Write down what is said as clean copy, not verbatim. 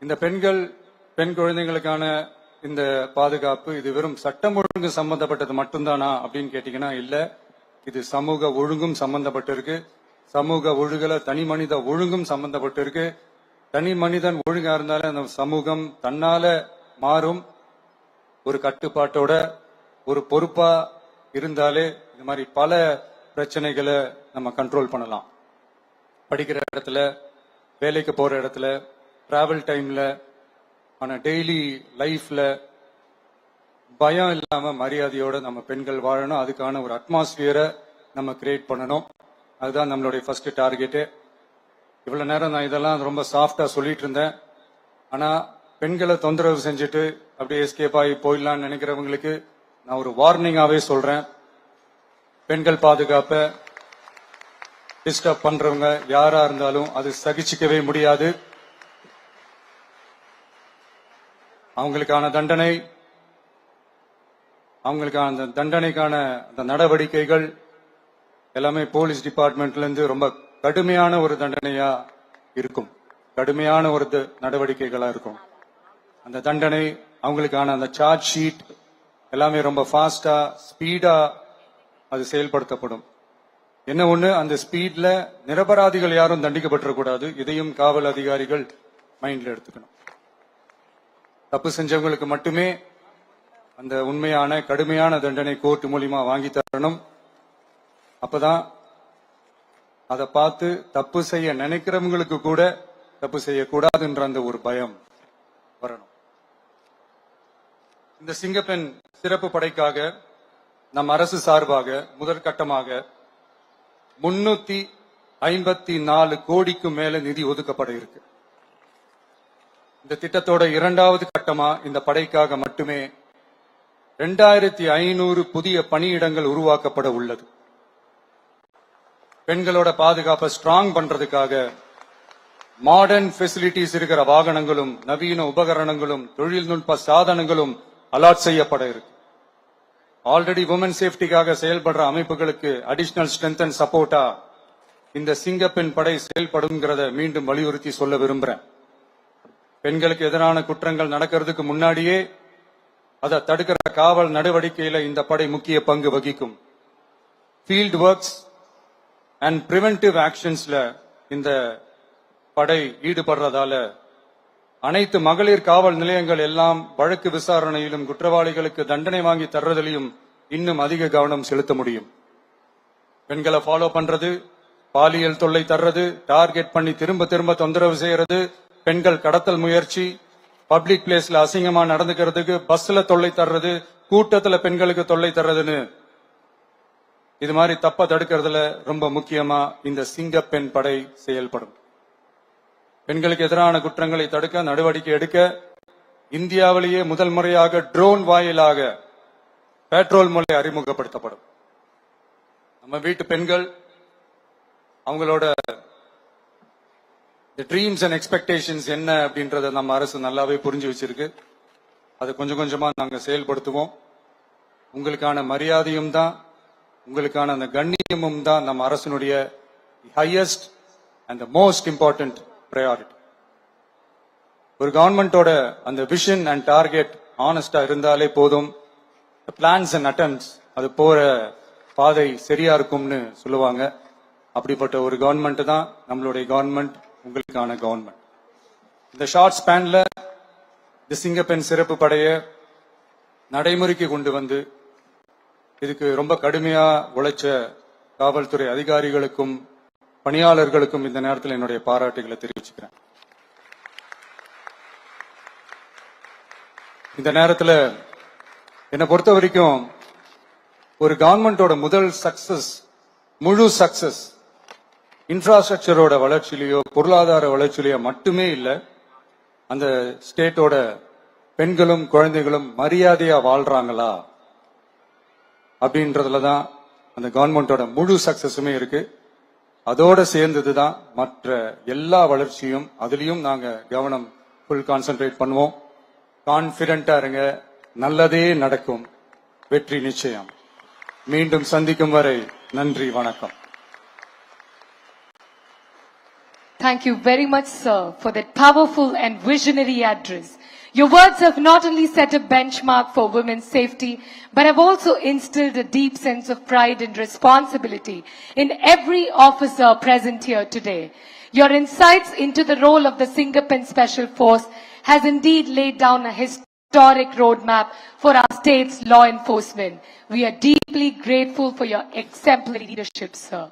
இந்த பெண் குழந்தைகளுக்கான இந்த பாதுகாப்பு இது வெறும் சட்டம் ஒழுங்கு சம்பந்தப்பட்டது மட்டும்தானா அப்படின்னு கேட்டீங்கன்னா இல்ல, இது சமூக ஒழுங்கும் சம்பந்தப்பட்டிருக்கு. சமூக ஒழுகல தனி மனித ஒழுங்கும் சம்பந்தப்பட்டிருக்கு. தனி மனிதன் ஒழுங்கா இருந்தாலே அந்த சமூகம் தன்னால மாறும். ஒரு கட்டுப்பாட்டோட ஒரு பொறுப்பா இருந்தாலே இது மாதிரி பல பிரச்சனைகளை நம்ம கண்ட்ரோல் பண்ணலாம். படிக்கிற இடத்துல, வேலைக்கு போற இடத்துல, டிராவல் டைம்ல, ஆனா டெய்லி லைஃப்ல பயம் இல்லாம மரியாதையோட நம்ம பெண்கள் வாழணும். அதுக்கான ஒரு அட்மாஸ்பியரை நம்ம கிரியேட் பண்ணணும். அதுதான் நம்மளுடைய ஃபர்ஸ்ட் டார்கெட்டு. இவ்வளவு நேரம் நான் இதெல்லாம் ரொம்ப சாஃப்டா சொல்லிட்டு இருந்தேன். ஆனா பெண்களை தொந்தரவு செஞ்சுட்டு அப்படியே எஸ்கேப் ஆகி போயிடலாம்னு நினைக்கிறவங்களுக்கு நான் ஒரு வார்னிங்காவே சொல்றேன். பெண்கள் பாதுகாப்பை டிஸ்டர்ப் பண்றவங்க யாரா இருந்தாலும் அது சகிச்சுக்கவே முடியாது. அவங்களுக்கான தண்டனைக்கான அந்த நடவடிக்கைகள் எல்லாமே போலீஸ் டிபார்ட்மெண்ட்ல இருந்து ரொம்ப கடுமையான ஒரு தண்டனையா இருக்கும். கடுமையான ஒரு நடவடிக்கைகளா இருக்கும். அந்த தண்டனை அவங்களுக்கான அந்த சார்ஜ் ஷீட் எல்லாமே ரொம்ப ஃபாஸ்டா ஸ்பீடா அது செயல்படுத்தப்படும். என்ன ஒண்ணு, அந்த ஸ்பீட்ல நிரபராதிகள் யாரும் தண்டிக்கப்பட்டிருக்கூடாது. இதையும் காவல் அதிகாரிகள் மைண்ட்ல எடுத்துக்கணும். தப்பு செஞ்சவங்களுக்கு மட்டுமே அந்த உண்மையான கடுமையான தண்டனை கோர்ட் மூலியமா வாங்கி தரணும். அப்பதான் அதை பார்த்து தப்பு செய்ய நினைக்கிறவங்களுக்கு கூட தப்பு செய்யக்கூடாதுன்ற அந்த ஒரு பயம் வரணும். இந்த சிங்கப்பெண் சிறப்பு படைக்காக நம் அரசு சார்பாக முதற்கட்டமாக 354 கோடிக்கும் மேல நிதி ஒதுக்கப்பட இருக்கு. இந்த திட்டத்தோட இரண்டாவது கட்டமா இந்த படைக்காக மட்டுமே 2500 புதிய பணியிடங்கள் உருவாக்கப்பட உள்ளது. பெண்களோட பாதுகாப்பை ஸ்ட்ராங் பண்றதுக்காக மாடர்ன் ஃபெசிலிட்டிஸ் இருக்கிற வாகனங்களும் நவீன உபகரணங்களும் தொழில்நுட்ப சாதனங்களும் அலாட் செய்யப்பட இருக்கு. ஆல்ரெடி உமன் சேஃப்டிக்காக செயல்படுற அமைப்புகளுக்கு அடிஷனல் ஸ்ட்ரென்த் அண்ட் சப்போர்ட்டா இந்த சிங்கப்பெண் படை செயல்படுங்கிறத மீண்டும் வலியுறுத்தி சொல்ல விரும்புறேன். பெண்களுக்கு எதிரான குற்றங்கள் நடக்கிறதுக்கு முன்னாடியே அதை தடுக்கிற காவல் நடவடிக்கையில இந்த படை முக்கிய பங்கு வகிக்கும். ஃபீல்ட் ஒர்க்ஸ் அண்ட் பிரிவென்டிவ் ஆக்ஷன்ஸ்ல இந்த படை ஈடுபடுறதால அனைத்து மகளிர் காவல் நிலையங்கள் எல்லாம் வழக்கு விசாரணையிலும் குற்றவாளிகளுக்கு தண்டனை வாங்கி தர்றதிலையும் இன்னும் அதிக கவனம் செலுத்த முடியும். பெண்களை ஃபாலோ பண்றது, பாலியல் தொல்லை தர்றது, டார்கெட் பண்ணி திரும்ப திரும்ப தொந்தரவு செய்யறது, பெண்கள் கடத்தல் முயற்சி, பப்ளிக் பிளேஸ்ல அசிங்கமா நடந்துக்கிறதுக்கு பஸ்ல தொல்லை தர்றது, கூட்டத்துல பெண்களுக்கு தொல்லை தர்றதுன்னு இது மாதிரி தப்ப தடுக்கிறதுல ரொம்ப முக்கியமா இந்த சிங்கப்பெண் படை செயல்படும். பெண்களுக்கு எதிரான குற்றங்களை தடுக்க நடவடிக்கை எடுக்க இந்தியாவிலேயே முதல் முறையாக ட்ரோன் வாயிலாக பெட்ரோல் முறை அறிமுகப்படுத்தப்படும். நம்ம வீட்டு பெண்கள் அவங்களோட ட்ரீம்ஸ் அண்ட் எக்ஸ்பெக்டேஷன்ஸ் என்ன அப்படின்றத நம்ம அரசு நல்லாவே புரிஞ்சு வச்சிருக்கு. அதை கொஞ்சம் கொஞ்சமா நாங்க செயல்படுத்துவோம். உங்களுக்கான மரியாதையும் தான், உங்களுக்கான அந்த கண்ணியமும் தான் நம்ம அரசினுடைய highest and most important priority. ஒரு கவர்மெண்டோட அந்த விஷன் அண்ட் டார்கெட் ஆனஸ்டா இருந்தாலே போதும். பிளான்ஸ் அண்ட் அட்டெம்ப்ட்ஸ் அது போற பாதை சரியா இருக்கும்னு சொல்லுவாங்க. அப்படிப்பட்ட ஒரு கவர்மெண்ட் தான் நம்மளுடைய கவர்மெண்ட், உங்களுக்கான கவர்மெண்ட். இந்த ஷார்ட் ஸ்பேன்ல இந்த சிங்கப்பெண் சிறப்பு படைய நடைமுறைக்கு கொண்டு வந்து இதுக்கு ரொம்ப கடுமையா உழைச்ச காவல்துறை அதிகாரிகளுக்கும் பணியாளர்களுக்கும் இந்த நேரத்தில் என்னுடைய பாராட்டுகளை தெரிவிச்சுக்கிறேன். இந்த நேரத்தில் என்னை பொறுத்த வரைக்கும் ஒரு கவர்மெண்டோட முதல் சக்சஸ், முழு சக்சஸ் இன்ஃப்ராஸ்ட்ரக்சரோட வளர்ச்சியிலையோ பொருளாதார வளர்ச்சியிலையோ மட்டுமே இல்லை, அந்த ஸ்டேட்டோட பெண்களும் குழந்தைகளும் மரியாதையா வாழ்றாங்களா அப்படின்றதுலதான் அந்த கவர்மெண்டோட முழு சக்சஸுமே இருக்கு. அதோட சேர்ந்ததுதான் மற்ற எல்லா வளர்ச்சியும். அதுலயும் நாங்க கவனம் ஃபுல் கான்சென்ட்ரேட் பண்ணுவோம். கான்பிடென்டா இருங்க, நல்லதே நடக்கும், வெற்றி நிச்சயம். மீண்டும் சந்திக்கும் வரை நன்றி, வணக்கம். Thank you very much, sir, for that powerful and visionary address. Your words have not only set a benchmark for women's safety, but have also instilled a deep sense of pride and responsibility in every officer present here today. Your insights into the role of the Singapore Special Force has indeed laid down a historic roadmap for our state's law enforcement. We are deeply grateful for your exemplary leadership, sir.